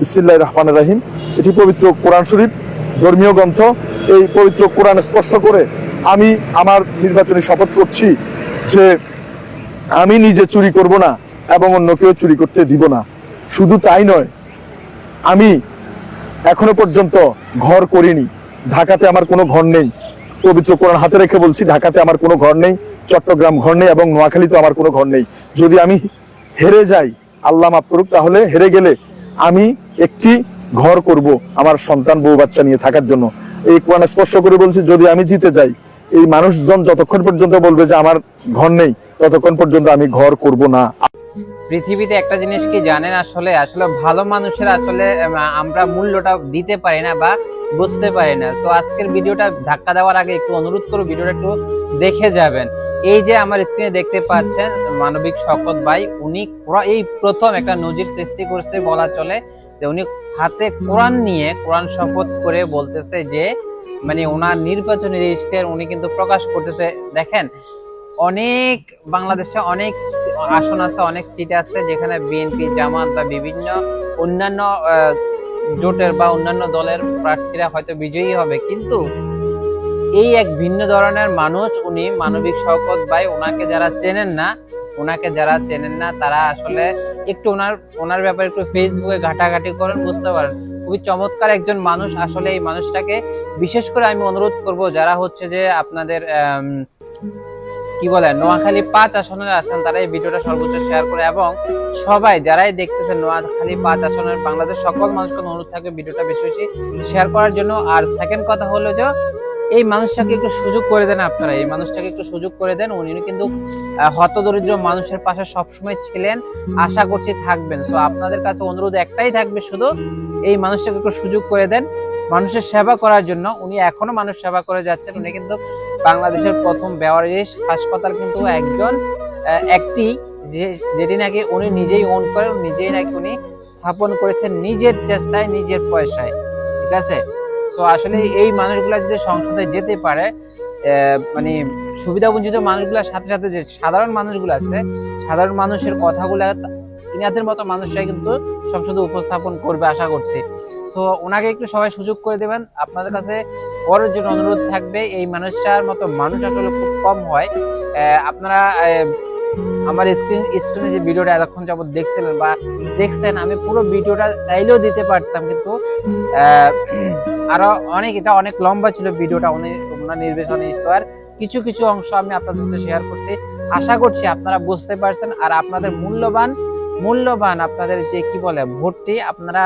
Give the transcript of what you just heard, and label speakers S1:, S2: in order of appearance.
S1: বিসমিল্লাহির রহমানির রহিম। এটি পবিত্র কোরআন শরীফ, ধর্মীয় গ্রন্থ। এই পবিত্র কোরআন স্পর্শ করে আমি আমার নির্বাচনী শপথ করছি যে আমি নিজে চুরি করব না এবং অন্যকেও চুরি করতে দিব না। শুধু তাই নয়, আমি এখনো পর্যন্ত ঘর করিনি। ঢাকাতে আমার কোনো ঘর নেই। পবিত্র কোরআন হাতে রেখে বলছি, ঢাকাতে আমার কোনো ঘর নেই, চট্টগ্রাম ঘর নেই এবং নোয়াখালীতে আমার কোনো ঘর নেই। যদি আমি হেরে যাই, আল্লাহ মাফ করুক, তাহলে হেরে গেলে আমি একটি ঘর করব আমার সন্তান বউ বাচ্চা নিয়ে থাকার জন্য। এই কোরআন স্পর্শ করে বলছি, যদি আমি জিতে যাই, এই মানুষজন যতক্ষণ পর্যন্ত বলবে যে আমার ঘর নেই, ততক্ষণ পর্যন্ত আমি ঘর করব না।
S2: পৃথিবীতে একটা জিনিস কি জানেন, আসলে ভালো মানুষের আসলে আমরা মূল্যটা দিতে পারি না বা বুঝতে পারি না। সো আজকের ভিডিওটা ধাক্কা দেওয়ার আগে একটু অনুরোধ করব, ভিডিওটা একটু দেখে যাবেন। এই যে আমার স্ক্রিনে দেখতে পাচ্ছেন মানবিক শওকত ভাই, উনি এই প্রথম একটা নজির সৃষ্টি করছে বলা চলে, যে উনি হাতে কোরআন নিয়ে কোরআন শপথ করে বলতেছে যে মানে ওনার নির্বাচনী ইশতেহার উনি কিন্তু প্রকাশ করতেছে। দেখেন, অনেক বাংলাদেশে অনেক আসন আছে, অনেক সিট আছে যেখানে বিএনপি, জামাত বা বিভিন্ন অন্যান্য জোটের বা অন্যান্য দলের প্রার্থীরা হয়তো বিজয়ী হবে, কিন্তু এই এক ভিন্ন ধরনের মানুষ উনি মানবিক শওকত ভাই। ওনাকে যারা চেনেন না তারা আসলে একটু ওনার ব্যাপারে একটু ফেসবুকে ঘাটাঘাটি করেন, বুঝতে পারেন খুবই চমৎকার একজন মানুষ। আসলে এই মানুষটাকে বিশেষ করে আমি অনুরোধ করব, যারা হচ্ছে যে আপনাদের কি বলে নোয়াখালী 5 আসনের আছেন, তারা এই ভিডিওটা সর্বোচ্চ শেয়ার করে, এবং সবাই যারাই দেখতেছেন নোয়াখালী 5 আসনের বাংলাদেশ সকল মানুষকে অনুরোধ থাকবে ভিডিওটা বেশি বেশি শেয়ার করার জন্য। আর সেকেন্ড কথা হলো যে এই মানুষটাকে একটু সুযোগ করে দেন, আপনারা এই মানুষটাকে একটু সুযোগ করে দেন। উনি কিন্তু হতদরিদ্র মানুষের পাশে সবসময় ছিলেন, আশা করছি থাকবেন। সো আপনাদের কাছে অনুরোধ একটাই থাকবে, শুধু এই মানুষটাকে একটু সুযোগ করে দেন মানুষের সেবা করার জন্য। উনি এখনো মানুষ সেবা করে যাচ্ছেন। উনি কিন্তু বাংলাদেশের প্রথম বেওয়ারিশ হাসপাতাল কিন্তু একটি যেটি নাকি উনি নিজেই ওন করেন, নিজেই নাকি উনি স্থাপন করেছেন নিজের চেষ্টায়, নিজের পয়সায়। ঠিক আছে? সো আসলে এই মানুষগুলা যদি সংসদে যেতে পারে, মানে সুবিধাবঞ্চিত মানুষগুলোর সাথে সাথে যে সাধারণ মানুষগুলো আছে, সাধারণ মানুষের কথাগুলো ইনাদের মতো মানুষরাই কিন্তু সংসদে উপস্থাপন করবে আশা করছি। সো ওনাকে একটু সবাই সুযোগ করে দেবেন। আপনাদের কাছে বড় জন্য অনুরোধ থাকবে, এই মানুষটার মতো মানুষ আসলে খুব কম হয়। আপনারা আমার স্ক্রিনে যে ভিডিওটা এতক্ষণ যাবত দেখছেন, আমি পুরো ভিডিওটা চাইলেও দিতে পারতাম, কিন্তু আরো এটা অনেক লম্বা ছিল ভিডিওটা। ওনার নির্বাচনী ইশতেহার কিছু কিছু অংশ আমি আপনাদের সাথে শেয়ার করছি। আশা করছি আপনারা বুঝতে পারছেন, আর আপনাদের মূল্যবান আপনাদের যে কি বলে ভোটটি আপনারা